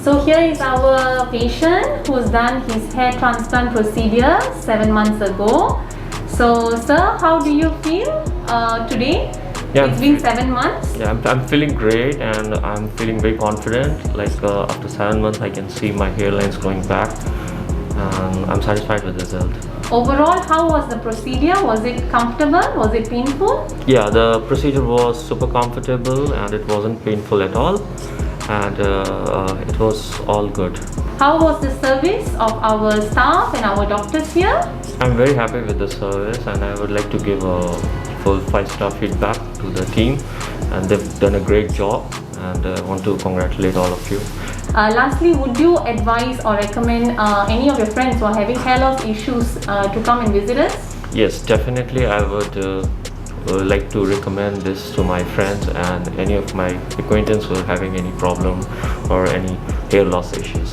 So here is our patient who's done his hair transplant procedure 7 months ago. So sir, how do you feel today? Yeah, it's been 7 months. Yeah, I'm feeling great and I'm feeling very confident. Like after 7 months I can see my hairlines growing back and I'm satisfied with the result. Overall, how was the procedure? Was it comfortable? Was it painful? Yeah, the procedure was super comfortable and it wasn't painful at all, and it was all good. How was the service of our staff and our doctors here? I'm very happy with the service and I would like to give a full 5-star feedback to the team, and they've done a great job, and I want to congratulate all of you. Lastly, would you advise or recommend any of your friends who are having hair loss issues to come and visit us? Yes, definitely I would like to recommend this to my friends and any of my acquaintances who are having any problem or any hair loss issues.